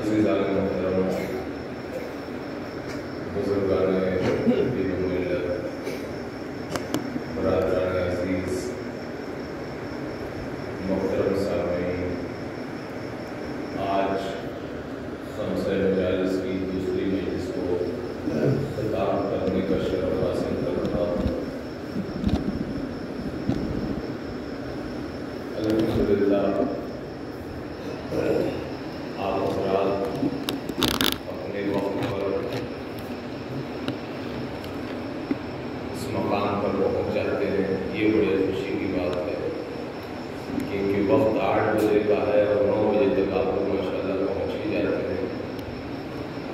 عزیزان محترم، بزرگان دین و ملت، برادران عزیز، محترم سامعین، آج خمسہ مجالس کی دوسری مجلس کو خطاب کرنے کا شرف حاصل کر رہا ہوں۔ الحمدللہ آپ حضرات اپنے وقت پر اس مقام پر پہنچ جاتے ہیں، یہ بڑی خوشی کی بات ہے، کیونکہ وقت 8 بجے کا ہے اور 9 بجے تک آپ لوگ ماشاءاللہ پہنچ ہی جاتے ہیں۔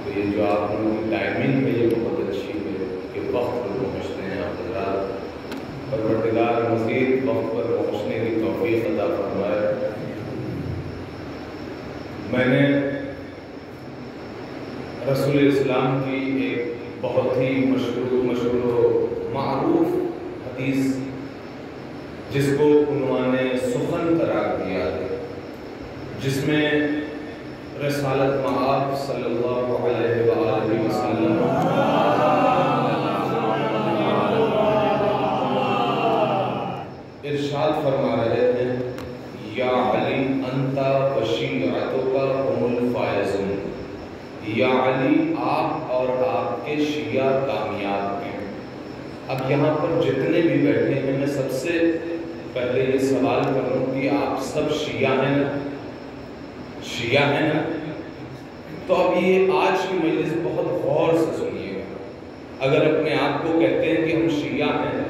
تو یہ جو آپ لوگوں کی ٹائمنگ ہے یہ بہت اچھی ہے کہ وقت پر پہنچتے ہیں آپ حضرات۔ پروردگار مزید وقت پر پہنچنے کی توفیق عطا فرمائے۔ میں نے رسول اسلام کی ایک بہت ہی مشہور و معروف حدیث جس کو عنوان سخن قرار دیا ہے، جس میں رسالت مآب صلی اللہ علیہ وآلہ وسلم ارشاد فرما رہے ہیں، یا علی انت و شیعتک هم الفائزون، یا علی آپ اور آپ کے شیعہ کامیاب ہیں۔ اب یہاں پر جتنے بھی بیٹھے ہیں میں سب سے پہلے یہ سوال کروں کہ آپ سب شیعہ ہیں نا؟ شیعہ ہیں نا؟ تو اب یہ آج کی مجلس بہت غور سے سنیے گا۔ اگر اپنے آپ کو کہتے ہیں کہ ہم شیعہ ہیں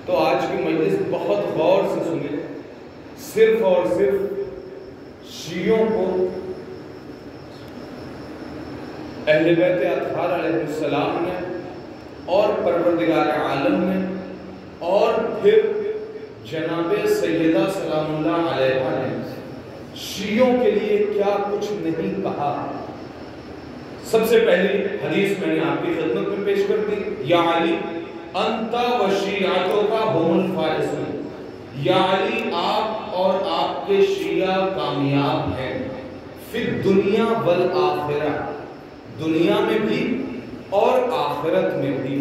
تو آج کی مجلس بہت غور سے سنیں۔ صرف اور صرف شیعوں کو اہل بیت اطہار علیہ السلام نے اور پروردگار عالم نے اور پھر جناب سیدہ سلام اللہ علیہ نے شیعوں کے لیے کیا کچھ نہیں کہا۔ سب سے پہلی حدیث میں نے آپ کی خدمت میں پیش کر دی، یا علی انت و شیعتک هم الفائزون، یا علی آپ اور آپ کے شیعہ کامیاب ہیں، فی الدنیا والآخرہ، دنیا میں بھی اور آخرت میں بھی،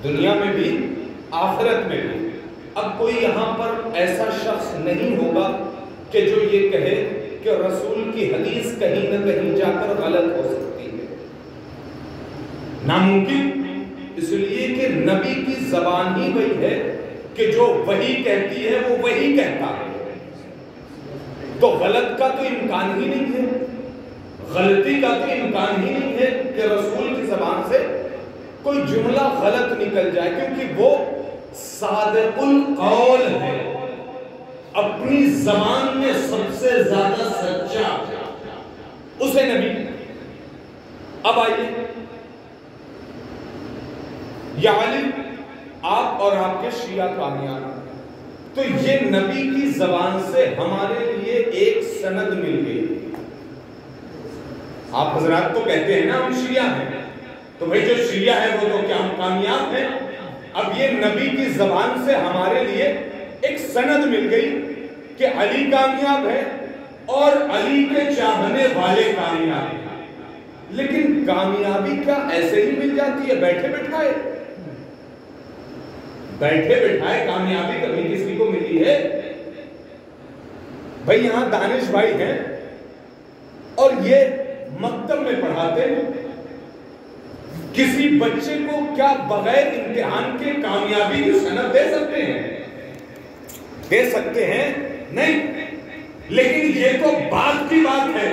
دنیا میں بھی آخرت میں بھی۔ اب کوئی یہاں پر ایسا شخص نہیں ہوگا کہ جو یہ کہے کہ رسول کی حدیث کہیں نہ کہیں جا کر غلط ہو سکتی ہے، ناممکن، اس لیے کہ نبی کی زبان ہی وہی ہے کہ جو وہی کہتی ہے وہ وہی کہتا ہے، تو غلط کا تو امکان ہی نہیں ہے، غلطی کا تو امکان ہی نہیں ہے کہ رسول کی زبان سے کوئی جملہ غلط نکل جائے، کیونکہ وہ صادق القول ہے، اپنی زبان میں سب سے زیادہ سچا اسے نبی۔ اب آئیے، یا علی آپ اور آپ کے شیعہ کامیاب، تو یہ نبی کی زبان سے ہمارے لیے ایک سند مل گئی۔ آپ حضرات تو کہتے ہیں نا ہم شیعہ ہیں، تو بھئی جو شیعہ ہے وہ تو کیا ہم کامیاب ہیں؟ اب یہ نبی کی زبان سے ہمارے لیے ایک سند مل گئی کہ علی کامیاب ہے اور علی کے چاہنے والے کامیاب ہیں۔ لیکن کامیابی کیا ایسے ہی مل جاتی ہے بیٹھے بٹھائے؟ بیٹھے بٹھائے کامیابی کبھی کسی کو ملی ہے؟ بھئی یہاں دانش بھائی ہیں اور یہ مکتب میں پڑھاتے ہیں، کسی بچے کو کیا بغیر امتحان کے کامیابی کی سند دے سکتے ہیں؟ دے سکتے ہیں؟ نہیں۔ لیکن یہ تو بات کی بات ہے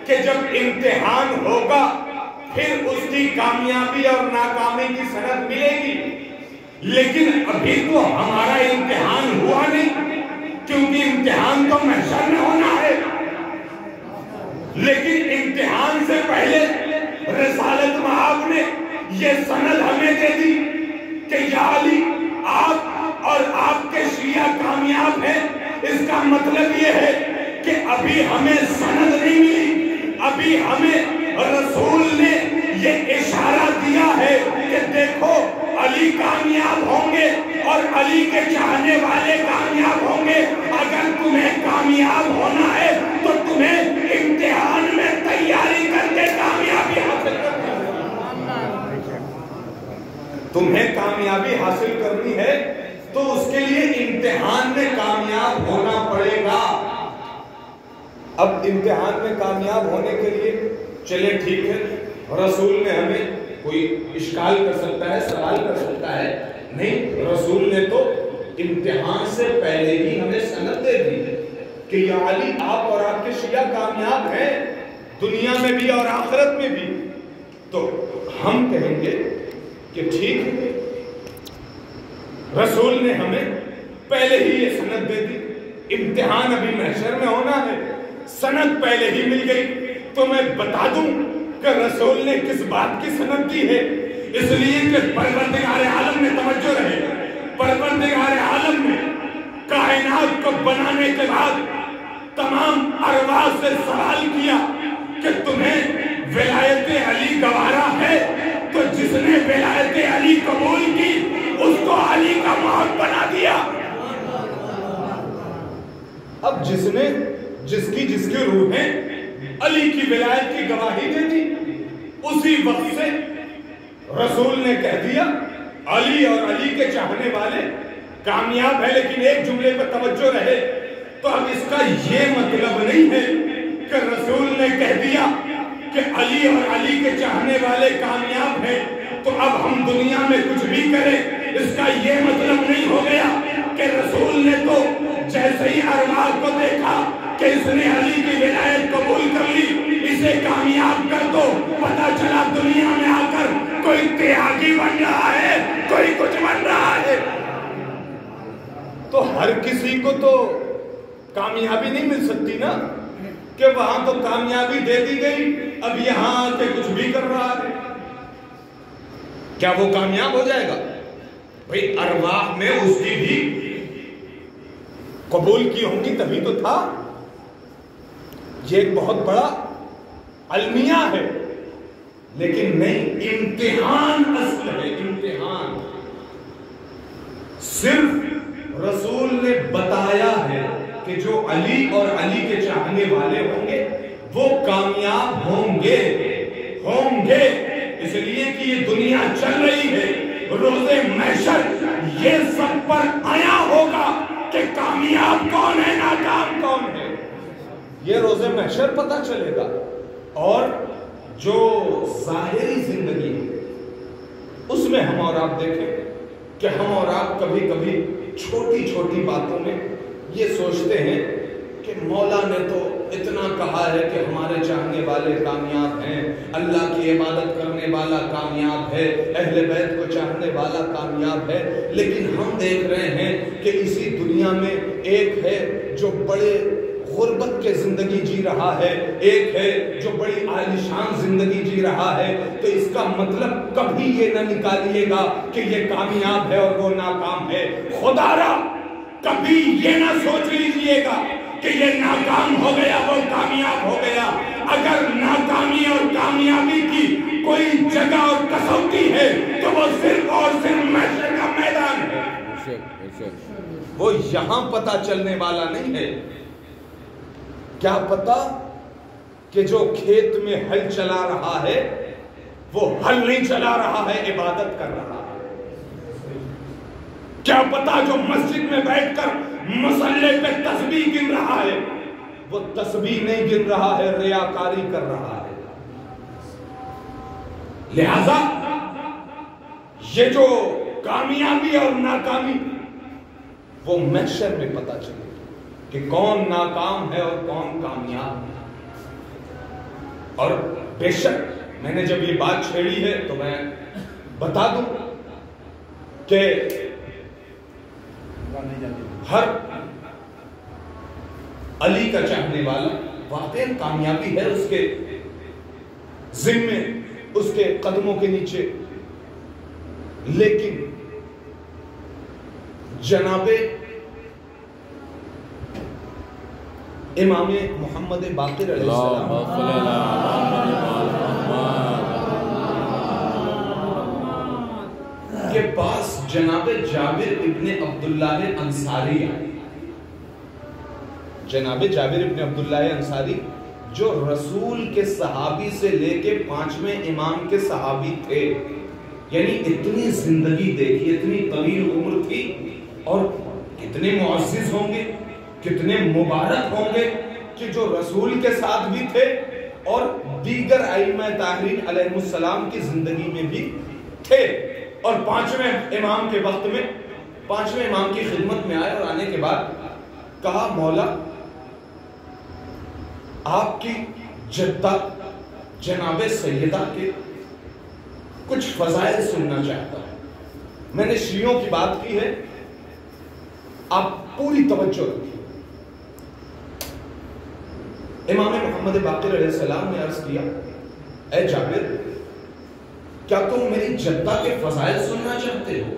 کہ جب امتحان ہوگا پھر اس کی کامیابی اور ناکامی کی سند ملے گی، لیکن ابھی تو ہمارا امتحان ہوا نہیں، کیونکہ امتحان تو محشر میں ہونا ہے۔ لیکن امتحان سے پہلے رسالت مآب نے یہ سند ہمیں دے دی کہ یا علی آپ اور آپ کے شیعہ کامیاب ہیں۔ اس کا مطلب یہ ہے کہ ابھی ہمیں سند نہیں ملی، ابھی ہمیں رسول نے یہ اشارہ دیا ہے کہ دیکھو علی کامیاب ہوں گے اور علی کے چاہنے والے کامیاب ہوں گے۔ اگر تمہیں کامیاب ہونا ہے تو تمہیں امتحان میں حاصل کرنی ہے تو اس کے لیے امتحان میں کامیاب ہونا پڑے گا۔ اب امتحان میں کامیاب ہونے کے لیے چلے ٹھیک ہے، رسول نے ہمیں کوئی اشکال کر سکتا ہے، سوال کر سکتا ہے، نہیں، رسول نے تو امتحان سے پہلے ہی ہمیں سند دے دی کہ یا علی آپ اور آپ کے شیعہ کامیاب ہیں دنیا میں بھی اور آخرت میں بھی۔ تو ہم کہیں گے کہ ٹھیک ہے، رسول نے ہمیں پہلے ہی یہ سند دے دی، امتحان ابھی محشر میں ہونا ہے، سند پہلے ہی مل گئی۔ تو میں بتا دوں کہ رسول نے کس بات کی سند دی ہے، اس لیے کہ پروردگار عالم نے توجہ رہے، پروردگار عالم نے کائنات کو بنانے کے بعد تمام ارواح سے سوال کیا کہ تمہیں ولایت علی گوارا ہے؟ تو جس نے ولایت علی قبول کی اس کو علی کا موت بنا دیا۔ اب جس کی روحیں علی کی ولایت کی گواہی دے دی، اسی وقت سے رسول نے کہہ دیا علی اور علی کے چاہنے والے کامیاب ہے۔ لیکن ایک جملے پر توجہ رہے، تو اب اس کا یہ مطلب نہیں ہے کہ رسول نے کہہ دیا کہ علی اور علی کے چاہنے والے کامیاب ہیں تو اب ہم دنیا میں کچھ بھی کریں، اس کا یہ مطلب نہیں ہو گیا کہ رسول نے تو جیسے ہی ارواح کو دیکھا کہ اس نے علی کی ولایت قبول کر لی، اسے کامیاب کر دو، پتہ چلا دنیا میں آ کر کوئی تیاگی بن رہا ہے، کوئی کچھ بن رہا ہے۔ تو ہر کسی کو تو کامیابی نہیں مل سکتی نا، کہ وہاں تو کامیابی دے دی گئی، اب یہاں آ کے کچھ بھی کر رہا ہے، کیا وہ کامیاب ہو جائے گا؟ بھئی ارواح میں اس کی بھی قبول کی ہوں گی تبھی تو تھا۔ یہ ایک بہت بڑا المیہ ہے، لیکن نہیں، امتحان اصل ہے، امتحان۔ صرف رسول نے بتایا ہے کہ جو علی اور علی کے چاہنے والے ہوں گے وہ کامیاب ہوں گے، اس لیے کہ یہ دنیا چل رہی ہے، روز محشر یہ سب پر آیا ہوگا کہ کامیاب کون ہے، ناکام کون ہے، یہ روز محشر پتہ چلے گا۔ اور جو ظاہری زندگی ہے اس میں ہم اور آپ دیکھیں کہ ہم اور آپ کبھی کبھی چھوٹی چھوٹی باتوں میں یہ سوچتے ہیں کہ مولا نے تو اتنا کہا ہے کہ ہمارے چاہنے والے کامیاب ہیں، اللہ کی عبادت کرنے والا کامیاب ہے، اہل بیت کو چاہنے والا کامیاب ہے، لیکن ہم دیکھ رہے ہیں کہ اسی دنیا میں ایک ہے جو بڑے غربت کے زندگی جی رہا ہے، ایک ہے جو بڑی عالیشان زندگی جی رہا ہے۔ تو اس کا مطلب کبھی یہ نہ نکالیے گا کہ یہ کامیاب ہے اور وہ ناکام ہے۔ خدا را کبھی یہ نہ سوچ لیجئے گا کہ یہ ناکام ہو گیا وہ کامیاب ہو گیا۔ اگر ناکامی اور کامیابی کی کوئی جگہ اور کسوٹی ہے تو وہ صرف اور صرف محشر کا میدان ہے، وہ یہاں پتہ چلنے والا نہیں ہے۔ کیا پتا کہ جو کھیت میں ہل چلا رہا ہے وہ ہل نہیں چلا رہا ہے، عبادت کر رہا ہے۔ کیا پتا جو مسجد میں بیٹھ کر مصلے پہ تسبیح گن رہا ہے وہ تسبیح نہیں گن رہا ہے، ریاکاری کر رہا ہے۔ لہذا یہ جو کامیابی اور ناکامی وہ محشر میں پتہ چلے کہ کون ناکام ہے اور کون کامیاب ہے۔ اور بے شک میں نے جب یہ بات چھیڑی ہے تو میں بتا دوں کہ ہر علی کا چاہنے والا واقعی کامیابی ہے اس کے ذمے، اس کے قدموں کے نیچے، لیکن جناب امام محمد باقر علیہ السلام کے پاس جناب جابر ابن عبداللہ انصاری آئے۔ جناب جابر ابن عبداللہ انصاری جو رسول کے صحابی سے لے کے 5ویں امام کے صحابی تھے، یعنی اتنی زندگی دیکھی، اتنی طویل عمر تھی، اور کتنے معزز ہوں گے، کتنے مبارک ہوں گے کہ جو رسول کے ساتھ بھی تھے اور دیگر ائمہ طاہرین علیہ السلام کی زندگی میں بھی تھے، اور پانچویں امام کے وقت میں پانچویں امام کی خدمت میں آئے، اور آنے کے بعد کہا مولا آپ کی جدہ جناب سیدہ کے کچھ فضائل سننا چاہتا ہوں۔ میں نے شیعوں کی بات کی ہے، آپ پوری توجہ رکھیں۔ امام محمد باقر علیہ السلام نے عرض کیا، اے جابر کیا تم میری جدہ کے فضائل سننا چاہتے ہو؟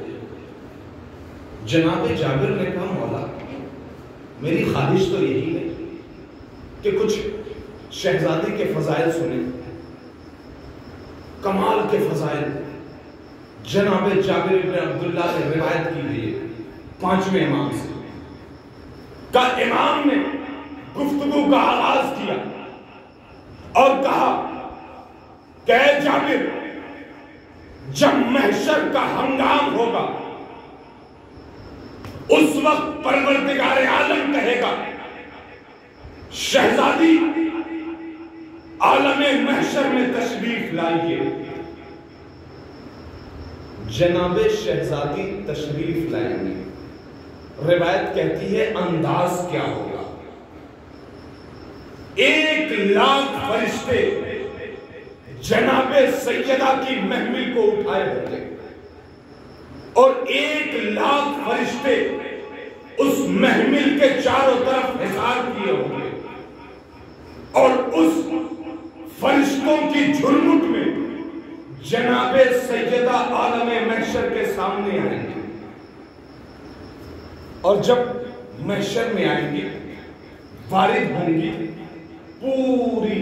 جناب جابر نے کہا مولا میری خواہش تو یہی ہے کہ کچھ شہزادی کے فضائل سنیں، کمال کے فضائل۔ جناب جابر بن عبداللہ سے روایت کی گئی پانچویں امام سے، کہ امام نے گفتگو کا آغاز کیا اور کہا کہ اے جابر جب محشر کا ہنگام ہوگا اس وقت پروردگار عالم کہے گا شہزادی عالم محشر میں تشریف لائیے۔ جناب شہزادی تشریف لائیں گے، روایت کہتی ہے انداز کیا ہوگا، 1,00,000 فرشتے جناب سیدہ کی محمل کو اٹھائے ہوں گے، اور 1,00,000 فرشتے اس محمل کے چاروں طرف حصار کیے ہوں گے، اور اس فرشتوں کی جھرمٹ میں جناب سیدہ عالم محشر کے سامنے آئیں گے، اور جب محشر میں آئیں گے وارد ہوں گی پوری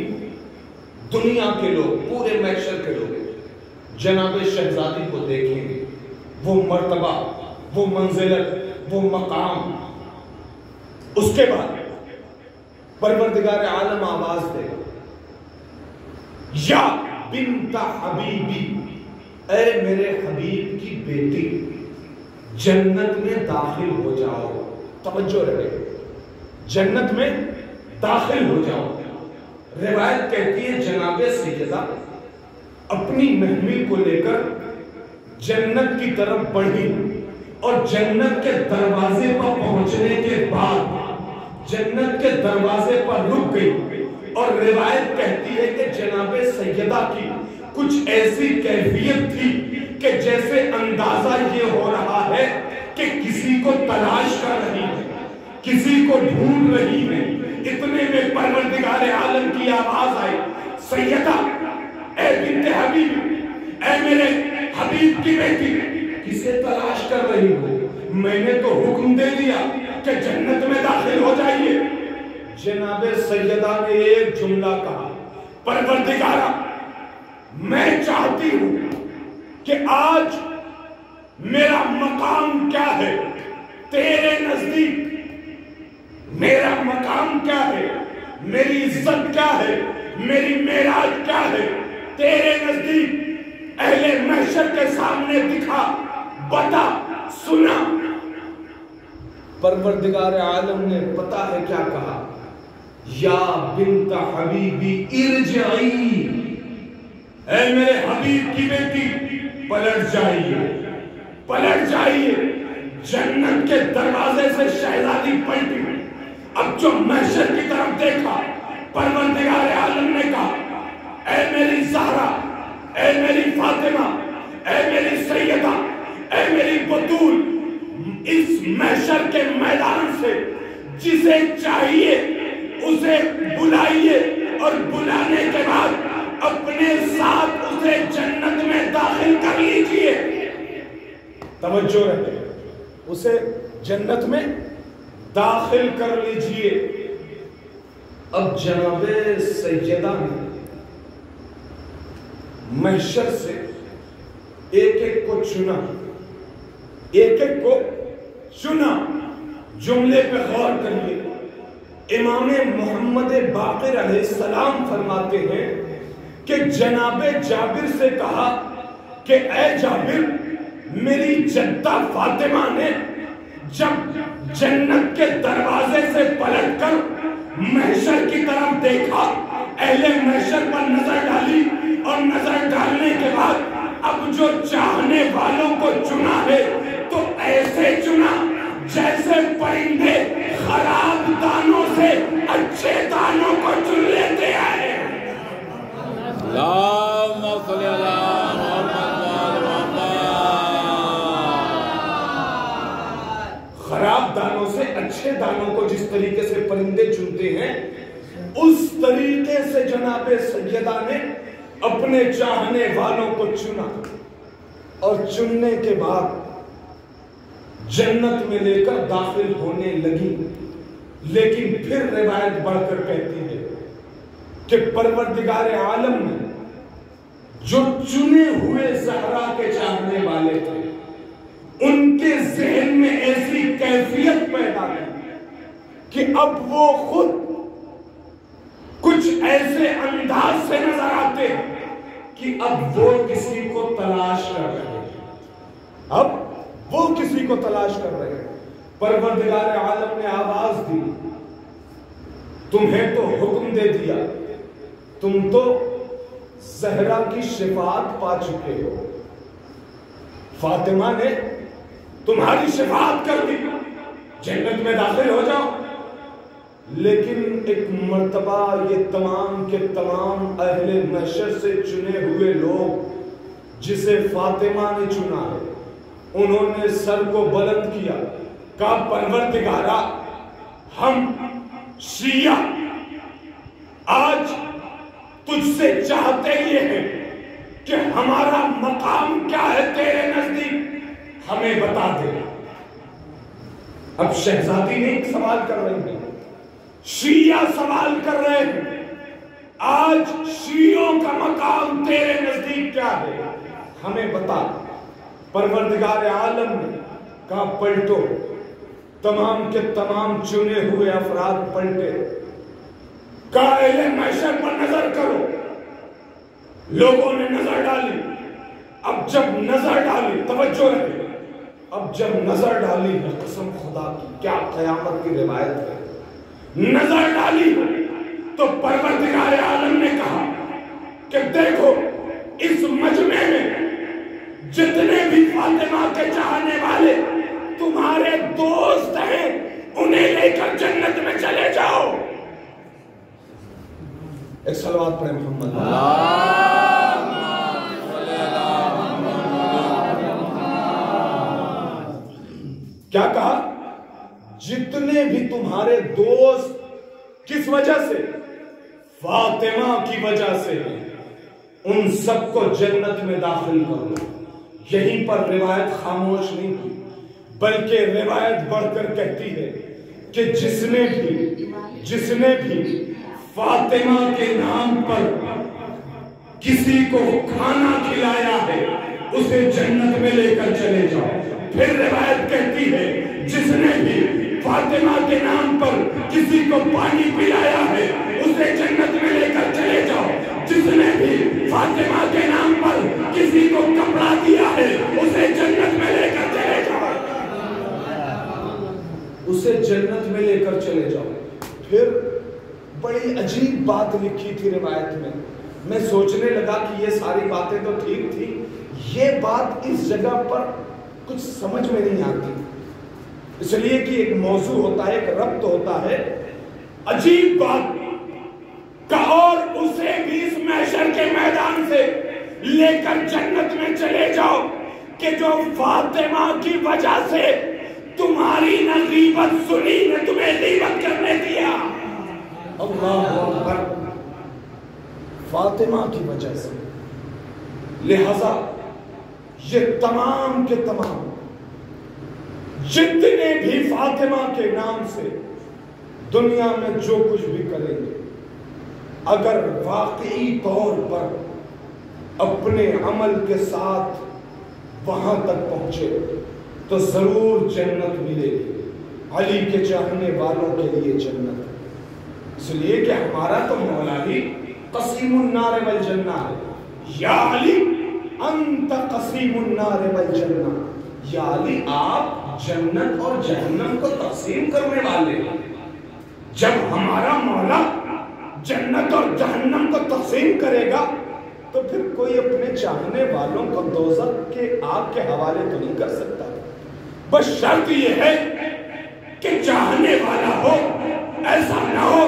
دنیا کے لوگ، پورے محشر کے لوگ جناب شہزادی کو دیکھیں گے، وہ مرتبہ، وہ منزلت، وہ مقام۔ اس کے بعد پروردگار عالم آواز دے گا یا بنت حبیبی، اے میرے حبیب کی بیٹی جنت میں داخل ہو جاؤ۔ توجہ رہے، جنت میں داخل ہو جاؤ۔ روایت کہتی ہے جناب سیدہ اپنی محمل کو لے کر جنت کی طرف بڑھی، اور جنت کے دروازے پر پہنچنے کے بعد جنت کے دروازے پر رک گئی، اور روایت کہتی ہے کہ جناب سیدہ کی کچھ ایسی کیفیت تھی کہ جیسے اندازہ یہ ہو رہا ہے کہ کسی کو تلاش کر رہی ہے، کسی کو ڈھونڈ رہی ہے۔ اتنے میں پروردگار عالم کی آواز آئی، سیدہ اے بنت حبیب، اے میرے حبیب کی بیٹی کسے تلاش کر رہی ہو؟ میں نے تو حکم دے دیا کہ جنت میں داخل ہو جائیے۔ جناب سیدہ نے ایک جملہ کہا، پروردگارہ میں چاہتی ہوں کہ آج میرا مقام کیا ہے تیرے نزدیک، میرا مقام کیا ہے، میری عزت کیا ہے، میری معراج کیا ہے تیرے نزدیک، اہل محشر کے سامنے دکھا، بتا، سنا۔ پروردگار عالم نے پتا ہے کیا کہا، یا بنت حبیبی ارجعی، اے میرے حبیب کی بیٹی پلٹ جائیے، پلٹ جائیے۔ جنت کے دروازے سے شہزادی پلٹی، اب جو محشر کی طرف دیکھا پروردگار عالم نے کہا، اے میری زہرا، اے میری فاطمہ، اے میری سیدہ، اے میری بطول، اس محشر کے میدان سے جسے چاہیے اسے بلائیے، اور بلانے کے بعد اپنے ساتھ اسے جنت میں داخل کر لیجئے۔ توجہ رہے، اسے جنت میں داخل کر لیجئے۔ اب جناب سیدہ نے محشر سے ایک ایک کو چنا، ایک ایک کو چنا۔ جملے پہ غور کریے، امام محمد باقر علیہ السلام فرماتے ہیں کہ جناب جابر سے کہا کہ اے جابر، میری جدہ فاطمہ نے جب جنت کے دروازے سے پلٹ کر محشر کی طرف دیکھا، اہل محشر پر نظر ڈالی، اور نظر ڈالنے کے بعد اب جو چاہنے والوں کو چنا ہے تو ایسے چنا جیسے پرندے خراب دانوں سے اچھے دانوں کو چن لیتے ہیں۔ اللہم صلی اللہ محمد۔ خراب دانوں سے اچھے دانوں کو جس طریقے سے پرندے چنتے ہیں، اس طریقے سے جناب سیدہ نے اپنے چاہنے والوں کو چنا، اور چننے کے بعد جنت میں لے کر داخل ہونے لگی۔ لیکن پھر روایت بڑھ کر کہتی ہے کہ پروردگار عالم نے جو چنے ہوئے زہرا کے چاہنے والے تھے، ان کے ذہن میں ایسی کیفیت پیدا کی کہ اب وہ خود کچھ ایسے انداز سے نظر آتے ہیں کہ اب وہ کسی کو تلاش کر رہے ہیں، اب وہ کسی کو تلاش کر رہے ہیں۔ پروردگار عالم نے آواز دی، تمہیں تو حکم دے دیا، تم تو زہرا کی شفاعت پا چکے ہو، فاطمہ نے تمہاری شفاعت کر دی، جنت میں داخل ہو جاؤ۔ لیکن ایک مرتبہ یہ تمام کے تمام اہل محشر سے چنے ہوئے لوگ جسے فاطمہ نے چنا ہے، انہوں نے سر کو بلند کیا، کہا پروردگارا، ہم شیعہ آج تجھ سے چاہتے یہ ہیں کہ ہمارا مقام کیا ہے تیرے نزدیک، ہمیں بتا دے۔ اب شہزادی نے سوال کر رہی ہے، شیعہ سوال کر رہے ہیں، آج شیعوں کا مقام تیرے نزدیک کیا ہے، ہمیں بتا۔ پروردگار عالم نے کہا پلٹو، تمام کے تمام چنے ہوئے افراد پلٹے، کہا اہل محشر پر نظر کرو۔ لوگوں نے نظر ڈالی، اب جب نظر ڈالی، توجہ رہے، اب جب نظر ڈالی، قسم خدا کی کیا قیامت کی روایت ہے، نظر ڈالی تو پروردگار عالم نے کہا کہ دیکھو اس مجمع میں جتنے بھی فاطمہ کے چاہنے والے تمہارے دوست ہیں، انہیں لے کر جنت میں چلے جاؤ۔ ایک صلوات پڑھیں محمد۔ کیا کہا؟ جتنے بھی تمہارے دوست کس وجہ سے؟ فاطمہ کی وجہ سے، ان سب کو جنت میں داخل کرو۔ یہیں پر روایت خاموش نہیں کی، بلکہ روایت بڑھ کر کہتی ہے کہ جس نے بھی فاطمہ کے نام پر کسی کو کھانا کھلایا ہے، اسے جنت میں لے کر چلے جاؤ۔ پھر روایت کہتی ہے جس نے بھی فاطمہ کے نام پر کسی کو پانی پلایا ہے، اسے جنت میں لے کر چلے جاؤ۔ جس نے بھی فاطمہ کے نام پر کسی کو کپڑا دیا ہے، اسے جنت میں لے کر چلے جاؤ، اسے جنت میں لے کر چلے جاؤ۔ پھر بڑی عجیب بات لکھی تھی روایت میں سوچنے لگا کہ یہ ساری باتیں تو ٹھیک تھی، یہ بات اس جگہ پر کچھ سمجھ میں نہیں آتی، اس لیے کہ ایک موضوع ہوتا ہے، ایک ربط ہوتا ہے۔ عجیب بات کہ اور اسے بھی اس محشر کے میدان سے لے کر جنت میں چلے جاؤ کہ جو فاطمہ کی وجہ سے تمہاری نہ غیبت سنی نہ تمہیں غیبت کرنے دیا۔ اللہ اکبر، فاطمہ کی وجہ سے، لہذا یہ تمام کے تمام جتنے بھی فاطمہ کے نام سے دنیا میں جو کچھ بھی کریں گے، اگر واقعی طور پر اپنے عمل کے ساتھ وہاں تک پہنچے تو ضرور جنت ملے گی۔ علی کے چاہنے والوں کے لیے جنت، اس لیے کہ ہمارا تو مولا ہی قسیم النار والجنہ ہے۔ یا علی انت قسیم النار والجنہ، یا علی آپ جنت اور جہنم کو تقسیم کرنے والے. جب ہمارا مولا جنت اور جہنم کو تقسیم کرے گا تو پھر کوئی اپنے چاہنے والوں کو دوزخ کے آگ کے حوالے تو نہیں کر سکتا. بس شرط یہ ہے کہ چاہنے والا ہو، ایسا نہ ہو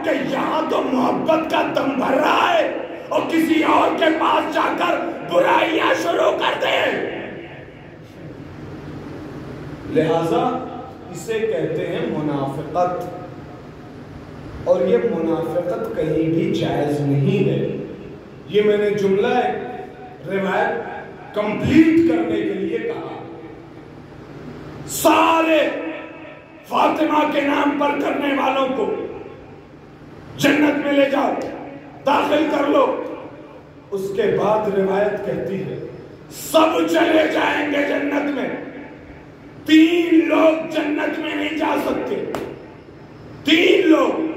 کہ یہاں تو محبت کا دم بھر رہا ہے اور کسی اور کے پاس جا کر برائیاں شروع کر دے. لہذا اسے کہتے ہیں منافقت، اور یہ منافقت کہیں بھی جائز نہیں ہے. یہ میں نے جملہ روایت کمپلیٹ کرنے کے لیے کہا. سارے فاطمہ کے نام پر کرنے والوں کو جنت میں لے جاؤ، داخل کر لو. اس کے بعد روایت کہتی ہے سب چلے جائیں گے جنت میں، 3 لوگ جنت میں نہیں جا سکتے. 3 لوگ.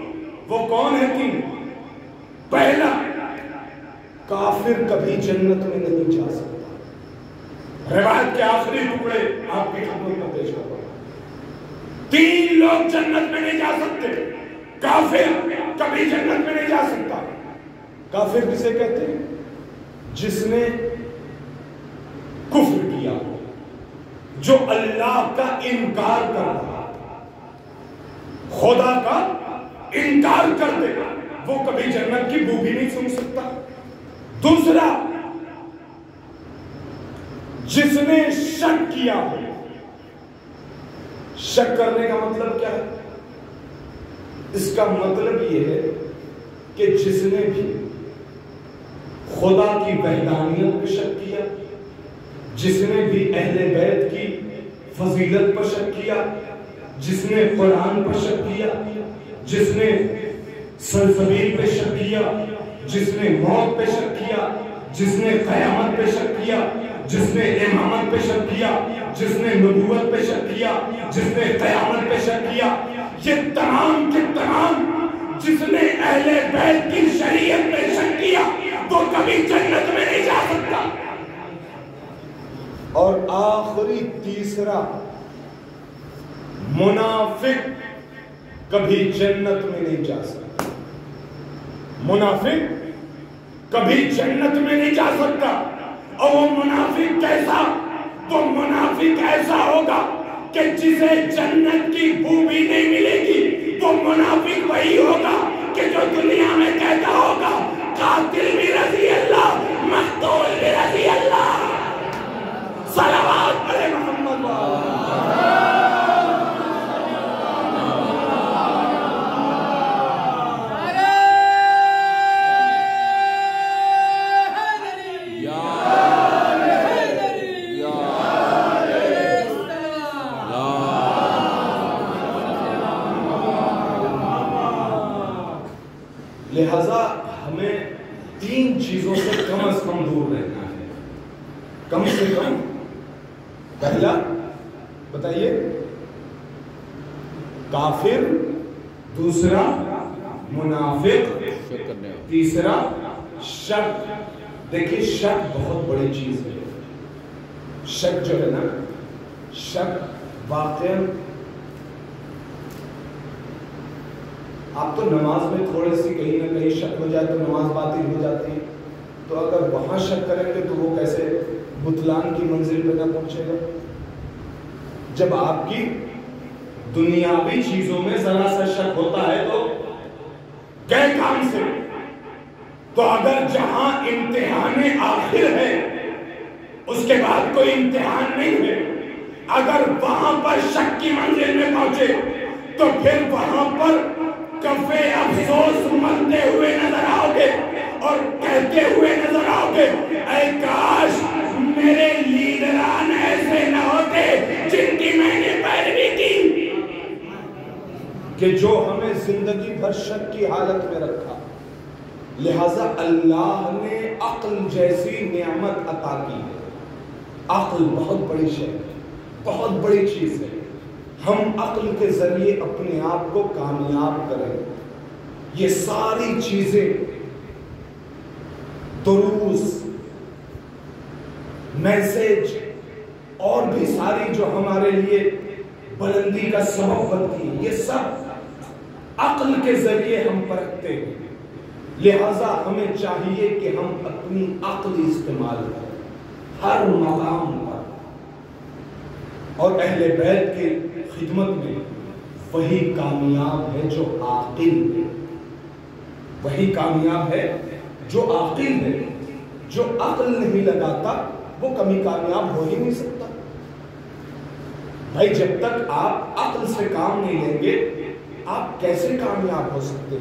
وہ کون ہے 3؟ پہلا، کافر کبھی جنت میں نہیں جا سکتا. روایت کے آخری ٹکڑے آپ کی خدمت میں پیش کرتا ہوں. 3 لوگ جنت میں نہیں جا سکتے. کافر کبھی جنت میں نہیں جا سکتا. کافر کسے کہتے ہیں؟ جس نے کفر کیا، جو اللہ کا انکار کر رہا، خدا کا انکار کر دے، وہ کبھی جنت کی بو بھی نہیں سن سکتا. دوسرا، جس نے شک کیا. شک کرنے کا مطلب کیا ہے؟ اس کا مطلب یہ ہے کہ جس نے بھی خدا کی وحدانیت پر شک کیا، جس نے بھی اہل بیت کی فضیلت پر شک کیا، جس نے قرآن پر شک کیا، جس نے سلسبیل پہ شک کیا، جس نے موت پہ شک کیا، جس نے قیامت پہ شک کیا، جس نے امامت پہ شک کیا، جس نے نبوت پہ شک کیا، جس نے قیامت پہ شک کیا، یہ تمام کے تمام جس نے اہل بیت کی شریعت پہ شک کیا وہ کبھی جنت میں نہیں جا سکتا. اور آخری تیسرا، منافق کبھی جنت میں نہیں جا سکتا. منافق کبھی جنت میں نہیں جا سکتا. اور وہ منافق کیسا؟ وہ منافق ایسا ہوگا کہ جسے جنت کی بو بھی نہیں ملے گی. وہ منافق وہی ہوگا کہ جو دنیا میں کہتا ہوگا قاتل بھی رضی اللہ، مقتول بھی رضی اللہ. صلوات علی محمد. لہذا ہمیں 3 چیزوں سے کم از کم دور رہنا ہے. کم سے کم پہلا بتائیے کافر، دوسرا منافق، تیسرا شک. دیکھیے شک بہت بڑی چیز ہے. شک جو ہے نا، شک واقعا آپ تو نماز میں تھوڑی سی کہیں نہ کہیں شک ہو جائے تو نماز باطل ہو جاتی ہے. تو اگر وہاں شک کریں گے تو وہ کیسے بطلان کی منزل پہ نہ پہنچے گا. جب آپ کی دنیاوی چیزوں میں ذرا سا شک ہوتا ہے تو گئے کام سے. تو اگر جہاں امتحان آخر ہے اس کے بعد کوئی امتحان نہیں ہے، اگر وہاں پر شک کی منزل میں پہنچے تو پھر وہاں پر کفے افسوس ملتے ہوئے نظر آؤ گے اور کہتے ہوئے نظر آؤ گے اے کاش میرے لیڈران ایسے نہ ہوتے جن کی میں نے پیروی کی، کہ جو ہمیں زندگی بھر شک کی حالت میں رکھا. لہذا اللہ نے عقل جیسی نعمت عطا کی ہے. عقل بہت بڑی شے ہے، بہت بڑی چیز ہے. ہم عقل کے ذریعے اپنے آپ کو کامیاب کریں. یہ ساری چیزیں دروس، میسج اور بھی ساری جو ہمارے لیے بلندی کا سبب بنتی ہے، یہ سب عقل کے ذریعے ہم پرکھتے ہیں. لہذا ہمیں چاہیے کہ ہم اپنی عقل استعمال کریں ہر مقام پر. اور اہل بیت کے خدمت میں وہی کامیاب ہے جو عاقل ہے. وہی کامیاب ہے جو عاقل ہے. جو عقل نہیں لگاتا وہ کبھی کامیاب ہو ہی نہیں سکتا. بھائی جب تک آپ عقل سے کام نہیں لیں گے آپ کیسے کامیاب ہو سکتے؟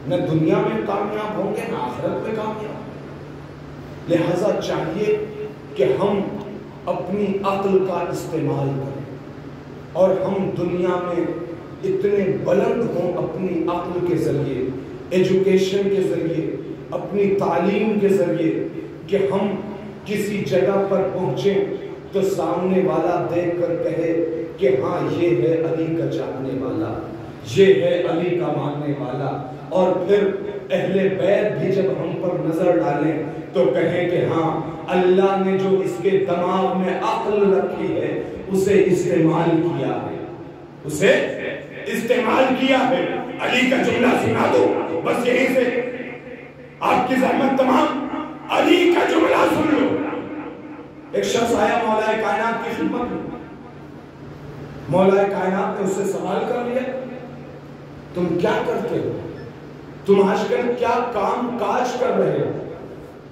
نہ دنیا میں کامیاب ہوں گے نہ آخرت میں کامیاب. لہذا چاہیے کہ ہم اپنی عقل کا استعمال کریں اور ہم دنیا میں اتنے بلند ہوں اپنی عقل کے ذریعے، ایجوکیشن کے ذریعے، اپنی تعلیم کے ذریعے، کہ ہم کسی جگہ پر پہنچیں تو سامنے والا دیکھ کر کہے کہ ہاں یہ ہے علی کا چاہنے والا، یہ ہے علی کا ماننے والا. اور پھر اہل بیت بھی جب ہم پر نظر ڈالیں تو کہیں کہ ہاں اللہ نے جو اس کے دماغ میں عقل رکھی ہے اسے استعمال کیا ہے، اسے استعمال کیا ہے. علی کا جملہ سنا دو بس یہیں سے آپ کی زحمت تمام. علی کا جملہ سن لو. ایک شخص آیا مولا کائنات کی خدمت میں. مولا کائنات نے اس سے سوال کر لیا تم کیا کرتے ہو؟ تم آج کل کیا کام کاج کر رہے ہو؟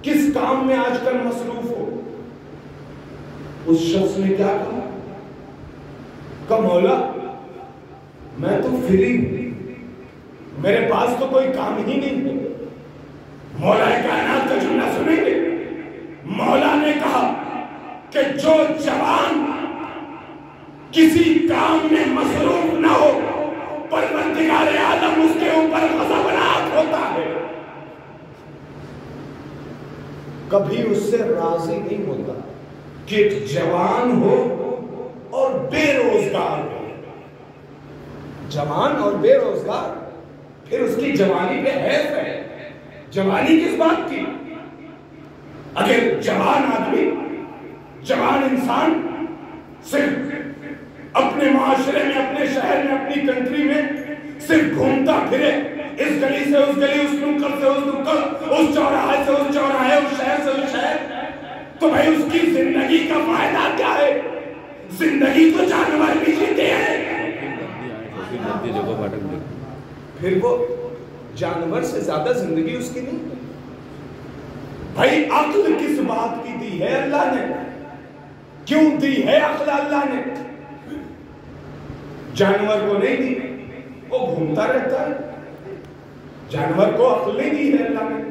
کس کام میں آج کل مصروف ہو؟ اس شخص نے کیا کہا؟ کہ مولا میں تو فری ہوں، میرے پاس تو کوئی کام ہی نہیں ہے. مولا کائنات کا جملہ سنیں گے. مولا نے کہا کہ جو جوان کسی کام میں مصروف نہ ہو پروردگار عالم اس کے اوپر غضبناک ہوتا ہے، کبھی اس سے راضی نہیں ہوتا. کہ ایک جوان ہو اور بے روزگار ہو. جوان اور بے روزگار، پھر اس کی جوانی پہ حیف ہے. جوانی کس بات کی؟ اگر جوان آدمی، جوان انسان صرف اپنے معاشرے میں، اپنے شہر میں، اپنی کنٹری میں صرف گھومتا پھرے، اس گلی سے اس گلی، اس نکڑ سے اس نکڑ، اس چوراہے سے اس چوراہے، اس شہر سے اس شہر، تو بھائی اس کی زندگی کا فائدہ کیا ہے؟ زندگی تو جانور بھی جیتے ہیں. پھر وہ جانور سے زیادہ زندگی اس کی نہیں. بھائی عقل کس بات کی دی ہے اللہ نے؟ کیوں دی ہے عقل اللہ نے؟ جانور کو نہیں دی، وہ گھومتا رہتا ہے. جانور کو عقل نہیں دی ہے اللہ نے،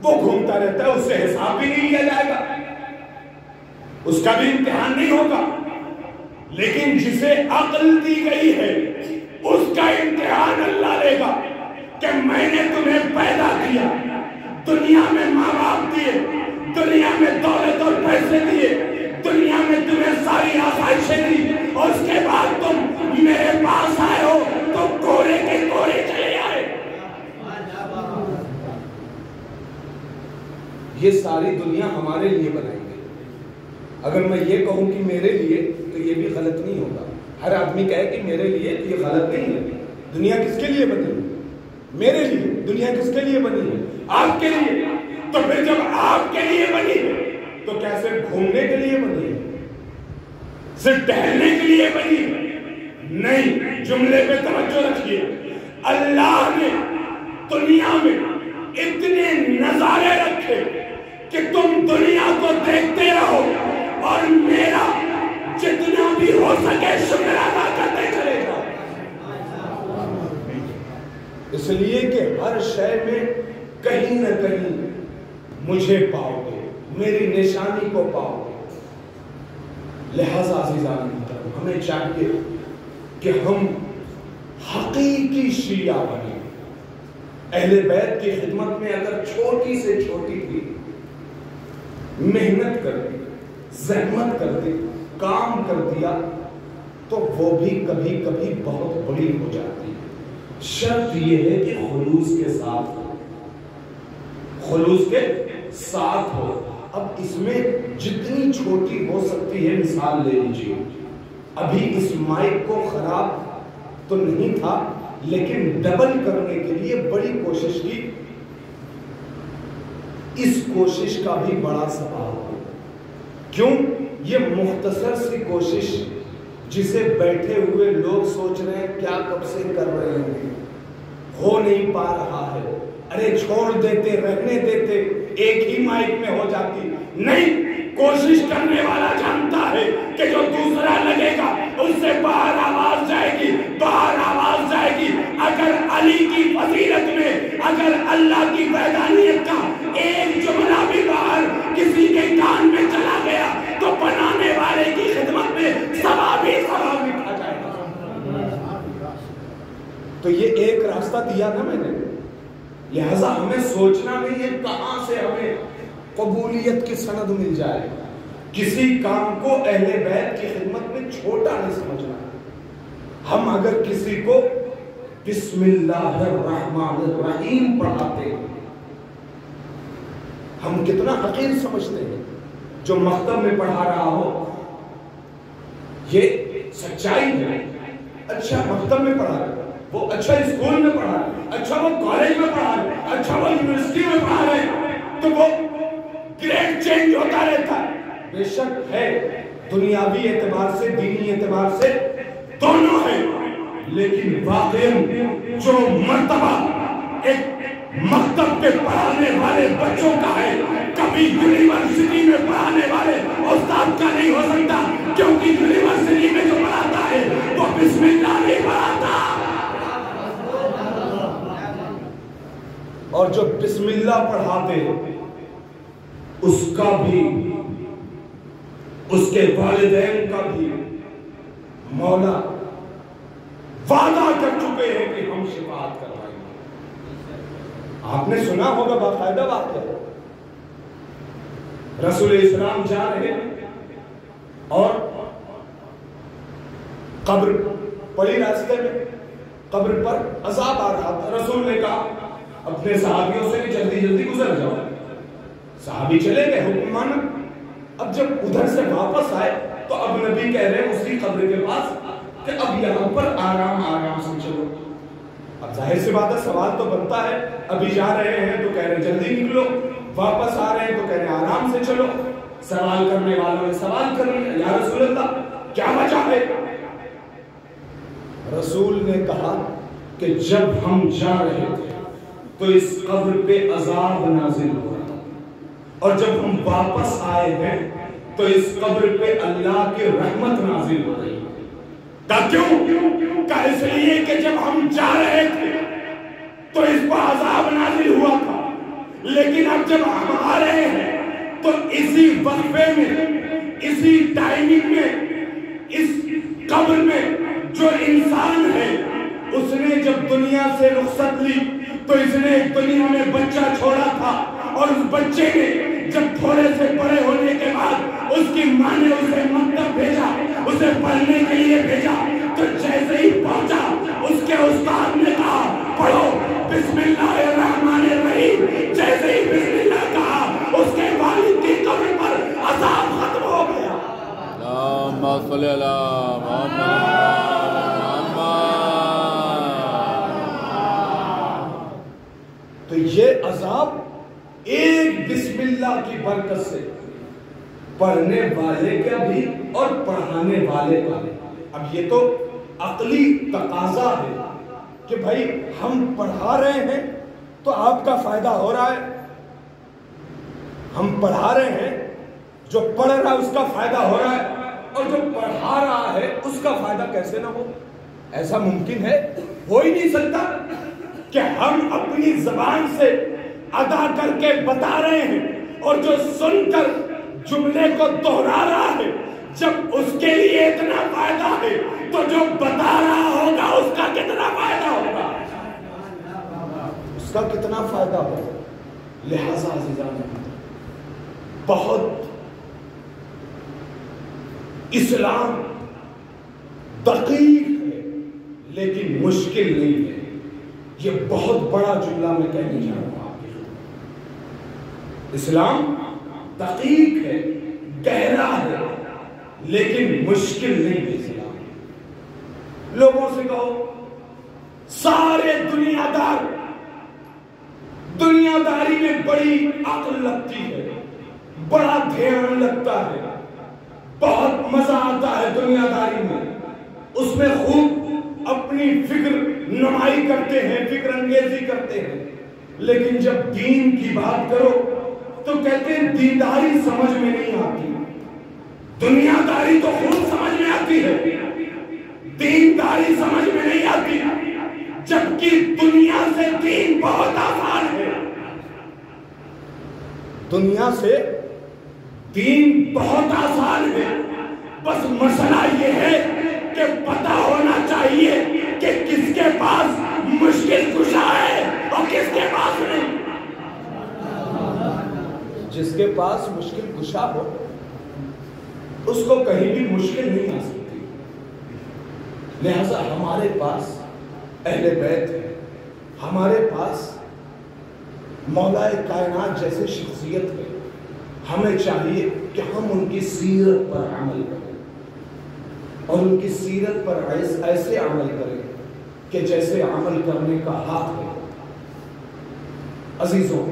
وہ گھومتا رہتا ہے، اس سے حساب بھی نہیں لیا جائے گا، اس کا بھی امتحان نہیں ہوگا. لیکن جسے عقل دی گئی ہے اس کا امتحان اللہ لے گا کہ میں نے تمہیں پیدا کیا، دنیا میں ماں باپ دیے، دنیا میں دولت اور پیسے دیے، دنیا میں تمہیں ساری آسائشیں دی، اور اس کے بعد تم میرے پاس آئے ہو تو کورے کے کورے چلے آئے. یہ ساری دنیا ہمارے لیے بنائی گئی. اگر میں یہ کہوں کہ میرے لیے تو یہ بھی غلط نہیں ہوگا. ہر آدمی کہے کہ میرے لیے تو یہ غلط نہیں ہے. دنیا کس کے لیے بنی ہے؟ میرے لیے. دنیا کس کے لیے بنی ہے؟ آپ کے لیے. تو پھر جب آپ کے لیے بنی ہے تو کیا صرف گھومنے کے لیے بنی ہے؟ صرف ٹہلنے کے لیے بنی ہے؟ نہیں. جملے پہ توجہ رکھیے. اللہ نے دنیا میں اتنے نظارے رکھے کہ تم دنیا کو دیکھتے رہو اور میرا جتنا بھی ہو سکے شکر ادا کرتے چلے جاؤ. اس لیے کہ ہر شے میں کہیں نہ کہیں مجھے پاؤ گے، میری نشانی کو پاؤ گے. لہذا عزیزان محترم ہمیں چاہیے کہ ہم حقیقی شیعہ بنیں. اہل بیت کی خدمت میں اگر چھوٹی سے چھوٹی بھی محنت کر دی، زحمت کر دی، کام کر دیا تو وہ بھی کبھی کبھی بہت بڑی ہو جاتی ہے. شرط یہ ہے کہ خلوص کے ساتھ ہو، خلوص کے ساتھ ہو. اب اس میں جتنی چھوٹی ہو سکتی ہے مثال لے لیجیے. ابھی اس مائک کو خراب تو نہیں تھا لیکن ڈبل کرنے کے لیے بڑی کوشش کی. اس کوشش کا بھی بڑا ثواب. کیوں؟ یہ مختصر سی کوشش جسے بیٹھے ہوئے لوگ سوچ رہے ہیں کیا کب سے کر رہے ہیں, ہو نہیں پا رہا ہے, ارے چھوڑ دیتے, رہنے دیتے, ایک ہی مائک میں ہو جاتی. نہیں, کوشش کرنے والا جانتا ہے کہ جو دوسرا لگے گا اس سے باہر آواز جائے گی, باہر آواز جائے گی. اگر علی کی فضیلت میں, اگر اللہ کی وحدانیت کا ایک جملہ بھی باہر کسی کے کان میں چلا گیا تو بنانے والے کی خدمت میں ثواب ہی ثواب لکھا جائے گا. تو یہ ایک راستہ دیا نا میں نے, لہذا ہمیں سوچنا نہیں ہے کہاں سے ہمیں قبولیت کی سند مل جائے. کسی کام کو اہل بیت کی خدمت میں چھوٹا نہیں سمجھنا. ہم اگر کسی کو بسم اللہ الرحمن الرحیم پڑھاتے ہیں, ہم کتنا حقیر سمجھتے ہیں. جو مکتب میں پڑھا رہا ہو یہ سچائی ہے. اچھا مکتب میں پڑھا رہا ہے, وہ اچھا اسکول میں پڑھا رہا ہے, اچھا وہ کالج میں پڑھا رہا ہے, اچھا وہ یونیورسٹی میں پڑھا رہا ہے, تو وہ گریڈ چینج ہوتا رہتا ہے. بے شک ہے, دنیاوی اعتبار سے, دینی اعتبار سے دونوں ہے, لیکن واقعی جو مرتبہ ایک مکتب کے پڑھانے والے بچوں کا ہے کبھی یونیورسٹی میں پڑھانے والے استاد کا نہیں ہو سکتا, کیونکہ یونیورسٹی میں جو پڑھاتا ہے وہ بسم اللہ نہیں پڑھاتا, اور جو بسم اللہ پڑھاتے اس کا بھی, اس کے والدین کا بھی مولا وعدہ کر چکے ہیں کہ ہم شفاعت کروائیں گے. آپ نے سنا ہوگا باقاعدہ واقعہ, رسول اسلام جا رہے ہیں اور قبر پڑی راستے میں, قبر پر عذاب آ رہا تھا. رسول نے کہا اپنے صحابیوں سے کہ جلدی جلدی گزر جاؤ. صحابی چلے گئے, حکم مانا. اب جب ادھر سے واپس آئے تو اب نبی کہہ رہے ہیں اسی قبر کے پاس کہ اب یہاں پر آرام آرام سے چلو. اب ظاہر سی بات ہے سوال تو بنتا ہے, ابھی جا رہے ہیں تو کہہ رہے ہیں جلدی نکلو, واپس آ رہے ہیں تو کہہ رہے ہیں آرام سے چلو. سوال کرنے والوں نے سوال کر لیا, یا رسول اللہ کیا وجہ ہے؟ رسول نے کہا کہ جب ہم جا رہے تھے تو اس قبر پہ عذاب نازل ہوا, اور جب ہم واپس آئے ہیں تو اس قبر پہ اللہ کی رحمت نازل ہو رہی ہے. کیوں؟ اس لیے کہ جب ہم جا رہے تھے تو اس پر عذاب نازل ہوا تھا, لیکن اب جب ہم آ رہے ہیں تو اسی وقفے میں, اسی ٹائمنگ میں, اس قبر میں جو انسان ہے اس نے جب دنیا سے رخصت لی تو اس نے دنیا میں بچہ چھوڑا تھا, اور اس بچے نے جب تھوڑے سے بڑے ہونے کے بعد اس کی ماں نے اسے مکتب بھیجا, اسے پڑھنے کے لیے بھیجا, تو جیسے ہی پہنچا اس کے استاد نے کہا پڑھو بسم اللہ الرحمن الرحیم. جیسے ہی بسم اللہ کہا اس کے والد کی قبر پر عذاب ختم ہو گیا. اللہم صلی اللہ محمد. تو یہ عذاب ایک بسم اللہ کی برکت سے پڑھنے والے کا بھی اور پڑھانے والے کا بھی. اب یہ تو عقلی تقاضا ہے کہ بھائی ہم پڑھا رہے ہیں تو آپ کا فائدہ ہو رہا ہے, ہم پڑھا رہے ہیں, جو پڑھ رہا ہے اس کا فائدہ ہو رہا ہے, اور جو پڑھا رہا ہے اس کا فائدہ کیسے نہ ہو؟ ایسا ممکن ہے؟ ہو ہی نہیں سکتا کہ ہم اپنی زبان سے ادا کر کے بتا رہے ہیں اور جو سن کر جملے کو دہرا رہا ہے, جب اس کے لیے اتنا فائدہ ہے تو جو بتا رہا ہوگا اس کا کتنا فائدہ ہوگا, اس کا کتنا فائدہ ہوگا. لہذا عزیزان بہت اسلام دقیق ہے لیکن مشکل نہیں ہے. یہ بہت بڑا جملہ میں کہنے جا رہا ہوں. اسلام دقیق ہے، گہرا ہے، لیکن مشکل نہیں ہے اسلام۔ لوگوں سے کہو سارے دنیا داری میں بڑی عقل لگتی ہے، بڑا دھیان لگتا ہے، بہت مزہ آتا ہے دنیا داری میں، اس میں خوب اپنی فکر نمائی کرتے ہیں، فکر انگیزی کرتے ہیں، لیکن جب دین کی بات کرو تو کہتے ہیں دینداری سمجھ میں نہیں آتی۔ دنیا داری تو خوب سمجھ میں آتی ہے، دینداری سمجھ میں نہیں آتی، جبکہ دنیا سے دین بہت آسان ہے۔ دنیا سے دین بہت آسان ہے، بس مسئلہ یہ ہے کہ پتہ ہونا چاہیے کہ کس کے پاس مشکل کشا ہے اور کس کے پاس نہیں۔ جس کے پاس مشکل کشا ہو اس کو کہیں بھی مشکل نہیں آ سکتی۔ لہذا ہمارے پاس اہل بیت ہے، ہمارے پاس مولا کائنات جیسے شخصیت ہے، ہمیں چاہیے کہ ہم ان کی سیرت پر عمل کریں اور ان کی سیرت پر ایسے عمل کریں کہ جیسے عمل کرنے کا حق ہے۔ عزیزوں،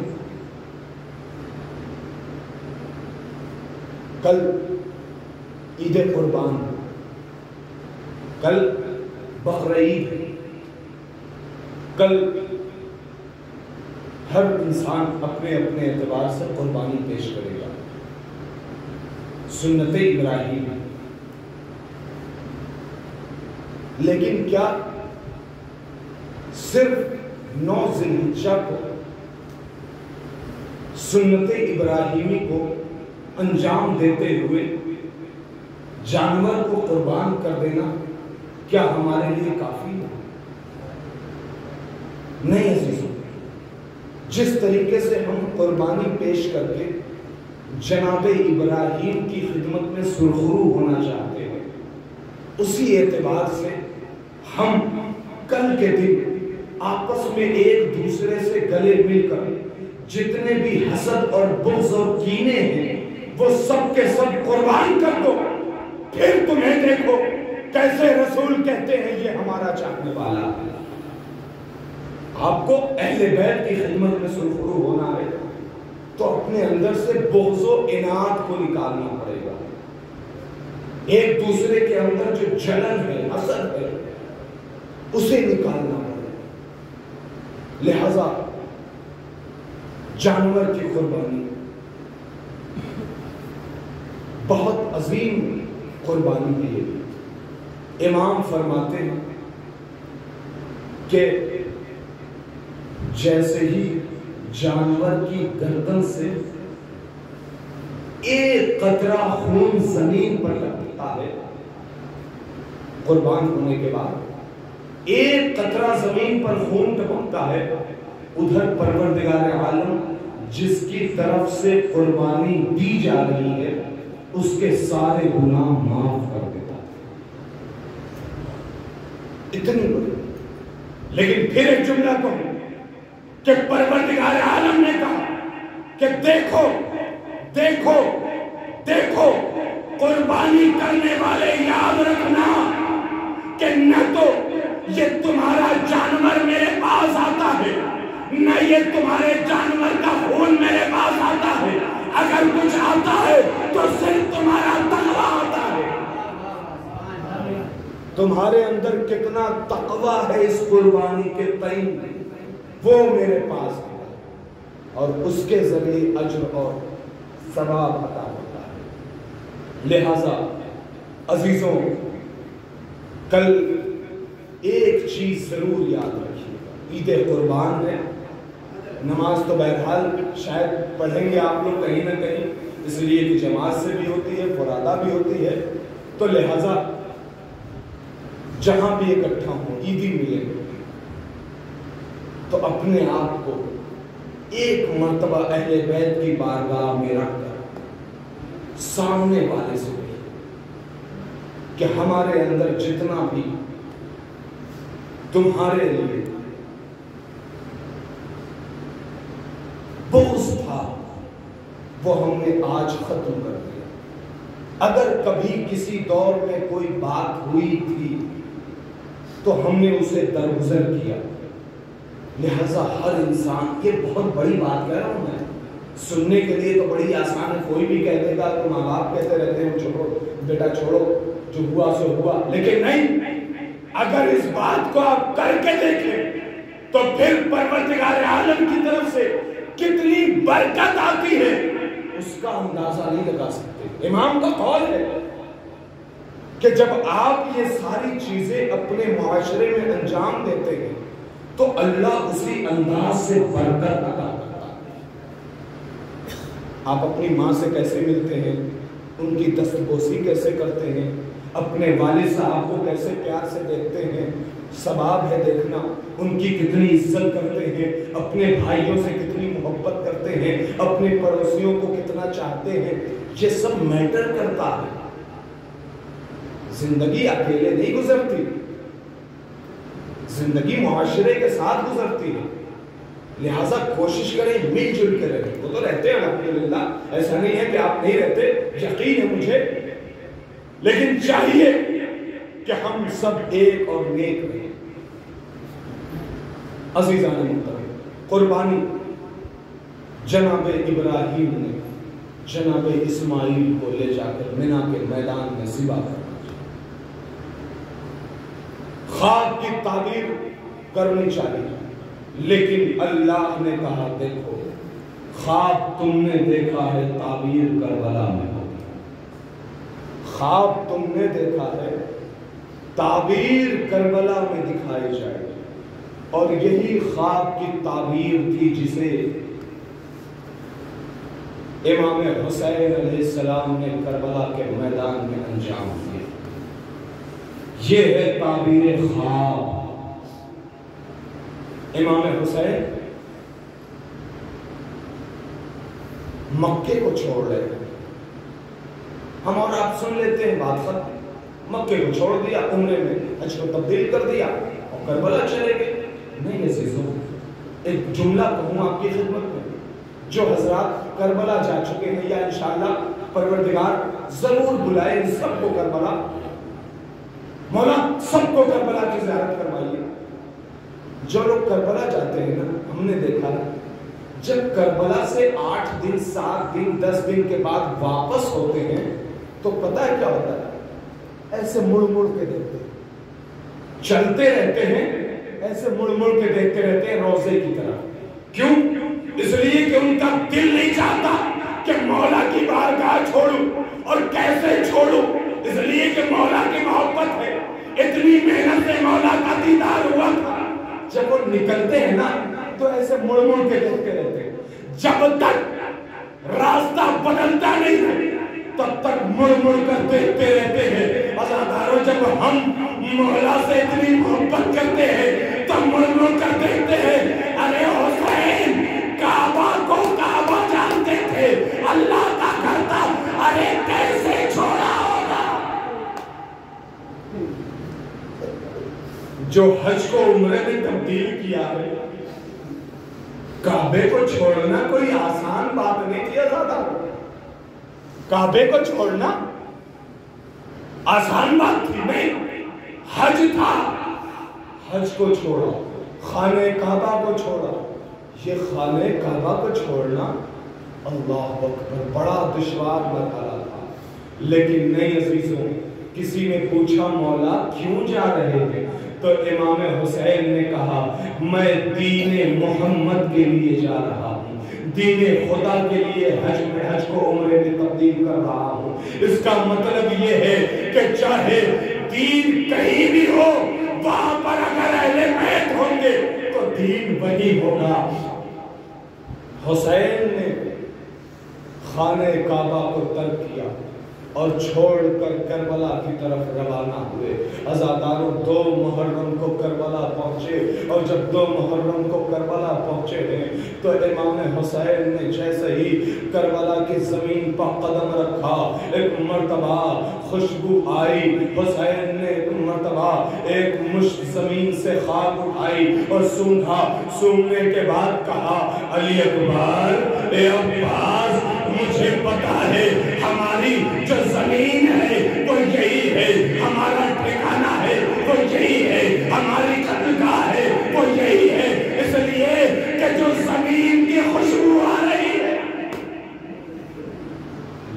کل عید قربان، کل بقرعید، کل ہر انسان اپنے اپنے اعتبار سے قربانی پیش کرے گا، سنت ابراہیم۔ لیکن کیا صرف 9 ذی الحجہ کو سنت ابراہیمی کو انجام دیتے ہوئے جانور کو قربان کر دینا کیا ہمارے لیے کافی ہے؟ نہیں عزیزوں، جس طریقے سے ہم قربانی پیش کر کے جناب ابراہیم کی خدمت میں سرخرو ہونا چاہتے ہیں، اسی اعتبار سے ہم کل کے دن آپس میں ایک دوسرے سے گلے مل کر جتنے بھی حسد اور بغض اور کینے ہیں وہ سب کے سب قربان کر دو، پھر تمہیں دیکھو کیسے رسول کہتے ہیں یہ ہمارا چاہنے والا ہے۔ آپ کو اہل بیت کی خدمت میں سرخرو ہونا ہے تو اپنے اندر سے بغض و عناد کو نکالنا پڑے گا، ایک دوسرے کے اندر جو جلن ہے، حسد ہے، اسے نکالنا پڑے گا۔ لہذا جانور کی قربانی بہت عظیم قربانی ہے یہ۔ امام فرماتے ہیں کہ جیسے ہی جانور کی گردن سے ایک قطرہ خون زمین پر لگتا ہے، قربان ہونے کے بعد ایک قطرہ زمین پر خون ٹپکتا ہے، ادھر پروردگار عالم جس کی طرف سے قربانی دی جا رہی ہے اس کے سارے گناہ معاف کر دیتا ہے۔ اتنی بڑی، لیکن پھر ایک جملہ کہوں کہ پروردگار عالم نے کہا کہ دیکھو دیکھو دیکھو قربانی کرنے والے یاد رکھنا کہ نہ تو یہ تمہارا جانور میرے پاس آتا ہے، نہ یہ تمہارے جانور کا خون میرے پاس آتا ہے، اگر کچھ آتا ہے تو صرف تمہارا تقویٰ آتا ہے۔ تمہارے اندر کتنا تقویٰ ہے اس قربانی کے تئیں، وہ میرے پاس ہے اور اس کے ذریعے اجر اور ثواب عطا ہوتا ہے۔ لہذا عزیزوں، کل ایک چیز ضرور یاد رکھیے گا، عید قربان ہے، نماز تو بہرحال شاید پڑھیں گے آپ لوگ کہیں نہ کہیں، اس لیے کہ جماعت سے بھی ہوتی ہے، فرادہ بھی ہوتی ہے، تو لہذا جہاں بھی اکٹھا ہوں عیدی ملیں گے تو اپنے آپ کو ایک مرتبہ اہل بیت کی بارگاہ میں رکھ کر سامنے والے سے کہ ہمارے اندر جتنا بھی تمہارے لیے بغض تھا، وہ ہم نے آج ختم کر دیا۔ اگر کبھی کسی دور میں کوئی بات ہوئی تھی تو ہم نے اسے درگزر کیا۔ لہذا ہر انسان، یہ بہت بڑی بات کہہ رہا ہوں میں، سننے کے لیے تو بڑی آسان ہے، کوئی بھی کہہ دے گا تو ماں باپ کہتے رہتے ہیں چھوڑو بیٹا چھوڑو، جو ہوا سو ہوا، لیکن نہیں، اگر اس بات کو آپ کر کے دیکھیں تو پھر پروردگار عالم کی طرف سے کتنی برکت آتی ہے اس کا اندازہ نہیں لگا سکتے۔ امام کا قول ہے کہ جب آپ یہ ساری چیزیں اپنے معاشرے میں انجام دیتے ہیں تو اللہ اسی انداز سے برکت عطا کرتا ہے۔ آپ اپنی ماں سے کیسے ملتے ہیں، ان کی دستبوسی کیسے کرتے ہیں، اپنے والد صاحب کو کیسے پیار سے دیکھتے ہیں، ثواب ہے دیکھنا، ان کی کتنی عزت کرتے ہیں، اپنے بھائیوں سے کتنی محبت کرتے ہیں، اپنے پڑوسیوں کو کتنا چاہتے ہیں، یہ سب میٹر کرتا ہے۔ زندگی اکیلے نہیں گزرتی، زندگی معاشرے کے ساتھ گزرتی ہے، لہٰذا کوشش کریں مل جل کے رہیں۔ وہ تو رہتے ہیں الحمدللہ، ایسا نہیں ہے کہ آپ نہیں رہتے، یقین ہے مجھے، لیکن چاہیے کہ ہم سب ایک اور نیک رہیں۔ عزیزان محترم، قربانی جناب ابراہیم نے جناب اسماعیل کو لے جا کر منا کے میدان میں ذبح کرنا، خواب کی تعبیر کرنی چاہیے، لیکن اللہ نے کہا دیکھو خواب تم نے دیکھا ہے تعبیر کربلا میں ہوگی، خواب تم نے دیکھا ہے تعبیر کربلا میں دکھائی جائے گی، اور یہی خواب کی تعبیر تھی جسے امام حسین علیہ السلام نے کربلا کے میدان میں انجام دیا۔ یہ ہے تعبیر خواب۔ امام حسین مکے کو چھوڑ رہے ہیں، ہم اور آپ سن لیتے ہیں بات ختم، مکے کو چھوڑ دیا، عمرے میں حج کو تبدیل کر دیا اور کربلا چلے گئے۔ نہیں عزیزوں، ایک جملہ کہوں آپ کی خدمت میں، جو حضرات کربلا جا چکے ہیں یا انشاءاللہ پروردگار ضرور بلائے ان سب کو کربلا، مولا سب کو کربلا کی زیارت کروائیے۔ جو لوگ کربلا جاتے ہیں نا، ہم نے دیکھا جب کربلا سے 8 دن 7 دن 10 دن کے بعد واپس ہوتے ہیں تو پتہ ہے کیا ہوتا ہے؟ ایسے مڑ مڑ کے دیکھتے ہیں، چلتے رہتے ہیں، ایسے مڑ مڑ کے دیکھتے رہتے ہیں روضے کی طرف۔ کیوں؟ اس لیے کہ ان کا دل نہیں چاہتا کہ مولا کی بارگاہ چھوڑوں، اور کیسے چھوڑوں؟ اس لیے کہ مولا کی محبت ہے، اتنی محنت سے مولا کا دیدار ہوا تھا۔ جب وہ نکلتے ہیں نا تو ایسے مڑ مڑ کے دیکھتے رہتے ہیں، جب تک راستہ بدلتا نہیں ہے تب تک مڑ مڑ کر دیکھتے رہتے ہیں۔ عزاداروں، جب ہم مولا سے اتنی محبت کرتے ہیں تو مڑ مڑ کر دیکھتے ہیں، ارے حسین کعبہ کو کعبہ جانتے تھے، اللہ کا گھر تھا، ارے کیسے چھوڑا ہوگا؟ جو حج کو عمرے میں تبدیل کیا ہے، کعبے کو چھوڑنا کوئی آسان بات نہیں تھی عزاداروں، کعبے کو چھوڑنا آسان بات تھی نہیں، حج تھا، حج کو چھوڑا، خانہ کعبہ کو چھوڑا۔ یہ خانہ کعبہ کو چھوڑنا اللہ اکبر بڑا دشوار مرحلہ تھا، لیکن نہیں عزیزوں، کسی نے پوچھا مولا کیوں جا رہے ہیں؟ تو امام حسین نے کہا میں دین محمد کے لیے جا رہا ہوں، دین خدا کے لیے حج کو عمرے میں تبدیل کر رہا ہوں۔ اس کا مطلب یہ ہے کہ چاہے دین کہیں بھی ہو، وہاں پر اگر اہل بیت ہوں گے تو دین وہی ہوگا۔ حسین نے خانہ کعبہ کو ترک کیا اور چھوڑ کر کربلا کی طرف روانہ ہوئے۔ عزاداروں 2 محرم کو کربلا پہنچے، اور جب 2 محرم کو کربلا پہنچے ہیں تو امام حسین نے جیسے ہی کربلا کی زمین پر قدم رکھا، ایک مرتبہ خوشبو آئی، حسین نے ایک مرتبہ ایک مشت زمین سے خاک اٹھائی اور سونگا، سونگنے کے بعد کہا علی اکبر، اے عباس، مجھے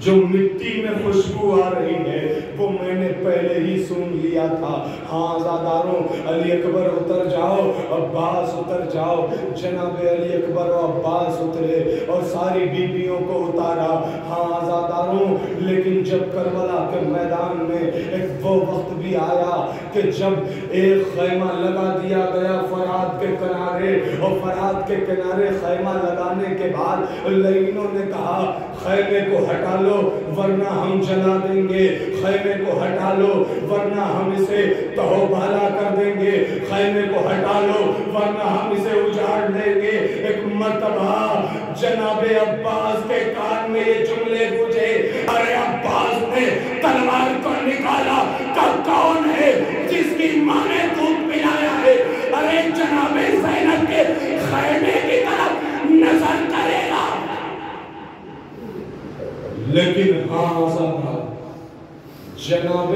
جو مٹی میں خوشبو آ رہی ہے وہ میں نے پہلے ہی سن لیا تھا. ہاں عزاداروں، علی اکبر اتر جاؤ، عباس اتر جاؤ. جناب علی اکبر و عباس اترے اور ساری بیویوں کو اتارا. ہاں عزاداروں، لیکن جب کربلا کے میدان میں ایک وہ وقت بھی آیا کہ جب ایک خیمہ لگا دیا گیا فرات کے کنارے، اور فرات کے کنارے خیمہ لگانے کے بعد لعینوں نے کہا خیمے کو ہٹا لو ورنہ ہم جلا دیں گے، خیمے کو ہٹا لو ورنہ ہم اسے تہو بالا کر دیں گے، خیمے کو ہٹا لو ورنہ ہم اسے اجاڑ دیں گے. ایک مرتبہ جناب عباس کے کان میں یہ جملے گونجے، ارے عباس نے تلوار کو نکالا کہ کون ہے جس کی ماں نے دودھ پلایا ہے؟ ارے جناب زینب کے خیمے کی طرف نظر کرے گا. لیکن ہاں جناب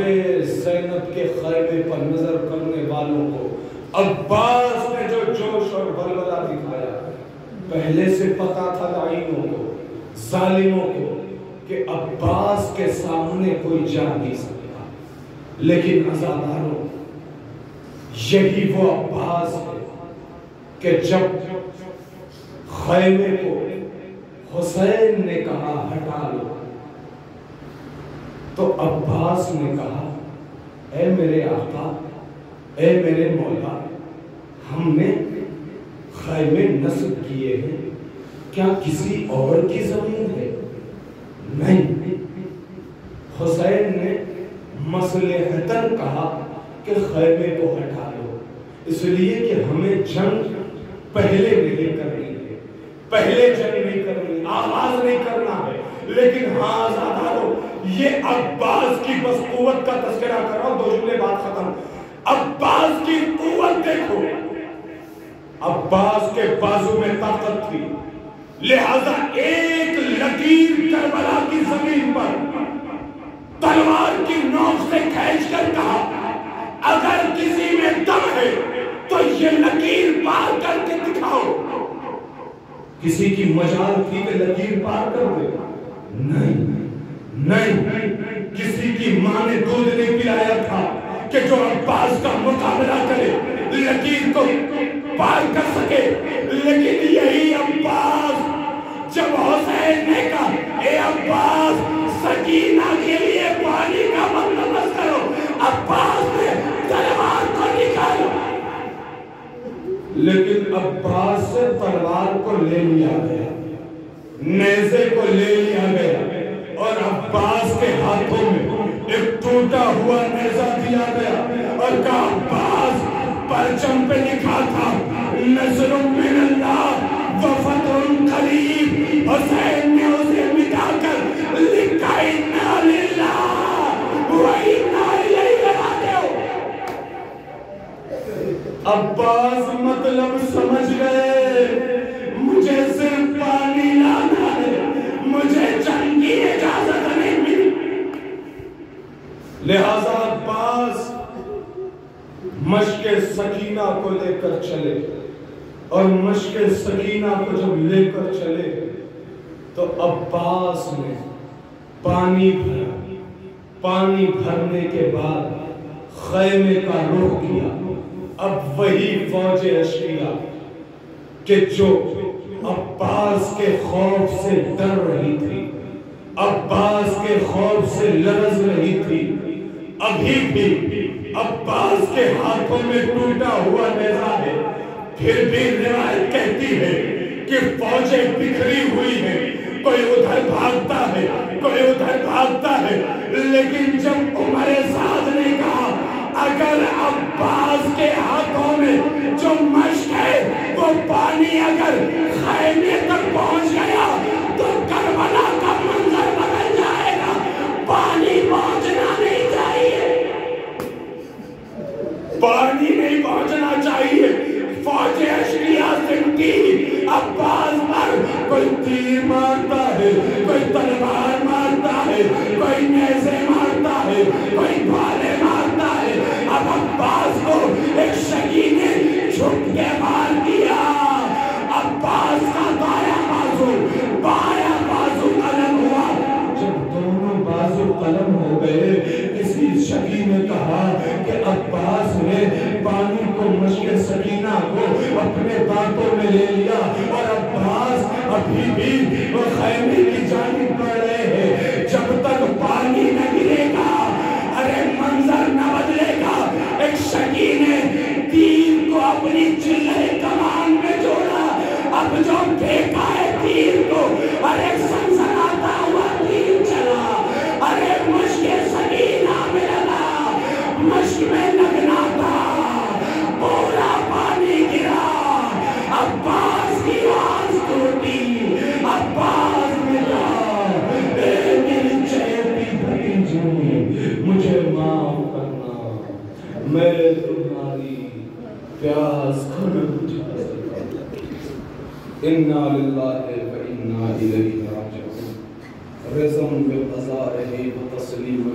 زینب کے خیمے پر نظر کرنے والوں کو عباس نے جو جوش اور بلبلہ دکھایا، پہلے سے پتا تھا لعینوں کو، ظالموں کو، کہ عباس کے سامنے کوئی جا نہیں سکتا. لیکن عزاداروں، یہی وہ عباس ہے کہ جب خیمے کو حسین نے کہا ہٹا لو تو عباس نے کہا اے میرے آقا، اے میرے مولا، ہم نے خیمے نصب کیے ہیں، کیا کسی اور کی زمین ہے؟ نہیں. حسین نے مصلحتاً کہا کہ خیمے کو ہٹا لو، اس لیے کہ ہمیں جنگ پہلے نہیں کرنی ہے، پہلے جنگ نہیں کرنی، آغاز نہیں کرنا ہے. لیکن ہاں عزاداروں، یہ عباس کی بس قوت کا تذکرہ کر رہا ہوں، 2 جملے بات ختم. عباس کی قوت دیکھو، عباس کے بازو میں طاقت تھی، لہذا ایک لکیر کربلا کی زمین پر تلوار کی نوک سے کھینچ کر کہا اگر کسی میں دم ہے تو یہ لکیر پار کر کے دکھاؤ. کسی کی مجال تھی کہ لکیر پار کر دے؟ نہیں. کسی کی ماں نے دودھ نہیں پلایا تھا کہ جو عباس کا مقابلہ کرے، لکیر کو پار کر سکے. لیکن یہی عباس جب حسین نے کہا اے عباس سکینہ کے لیے پانی کا بندوبست کرو، عباس نے تلوار کو نکالا. لیکن عباس سے تلوار کو لے لیا گیا، نیزے کو لے لیا گیا، اور عباس کے ہاتھوں میں ایک ٹوٹا ہوا نیزہ دیا گیا اور کہا عباس، پرچم پہ لکھا تھا نصر من اللہ وفتح قریب. حسین نے اسے مٹا کر لکھا انا للہ و انا الیہ راجعون. عباس مطلب سمجھ گئے، مجھے صرف پانی لانا ہے، مجھے جنگ کی اجازت نہیں ملی. لہذا عباس مشق سکینہ کو لے کر چلے، اور مشق سکینہ کو جب لے کر چلے تو عباس نے پانی بھرا. پانی بھرنے کے بعد خیمے کا رخ کیا. اب وہی فوج اشعیا کہ جو عباس کے خوف سے ڈر رہی تھی، عباس کے خوف سے لرز رہی تھی، ابھی بھی عباس کے ہاتھوں میں ٹوٹا ہوا نیزہ ہے. پھر بھی روایت کہتی ہے کہ فوجیں بکھری ہوئی ہیں، کوئی ادھر بھاگتا ہے، کوئی ادھر بھاگتا ہے. لیکن جب عمر سعد نے کہا اگر عباس کے ہاتھوں میں جو مشق ہے وہ پانی اگر خیمے تک پہنچ گیا تو کربلا کا منظر بدل جائے گا، پانی پہنچنا نہیں چاہیے، پانی نہیں پہنچنا چاہیے. فوج اشعیا سمٹی، عباس پر کوئی تیر مارتا ہے، کوئی تلوار مارتا ہے، کوئی نیزے مارتا ہے، کوئی بھالے مارتا ہے. اب عباس کو ایک شہید نے جھک کے مار دیا. عباس کا بایاں بازو الگ ہوا. جب گئے. کسی شکی نے کہا کہ عباس نے پانی کو مشق سکینہ کو اپنے باتوں میں لے لیا اور عباس ابھی بھی وہ خیمے کی جانب بڑھ رہے ہیں. جب تک پانی نہ گرے گا، ارے منظر نہ بدلے گا. ایک شکی نے تیر کو اپنی چلے کمان میں جوڑا. اب جو پھینکا ہے تیر کو، ارے سنسناتا ہوا تیر چلا. ارے مشق سکینہ میں لگا، مشق میں لگنا تھا، پورا پانی گرا. عباس کی آواز ٹوٹی، عباس نے کہا اے میری چہتی بھتیجی مجھے معاف کرنا، میں تمہاری پیاس کو نہ بجھا سکا. انا للہ و انا الیہ راجعون. رزم بالقضاء و تسلیم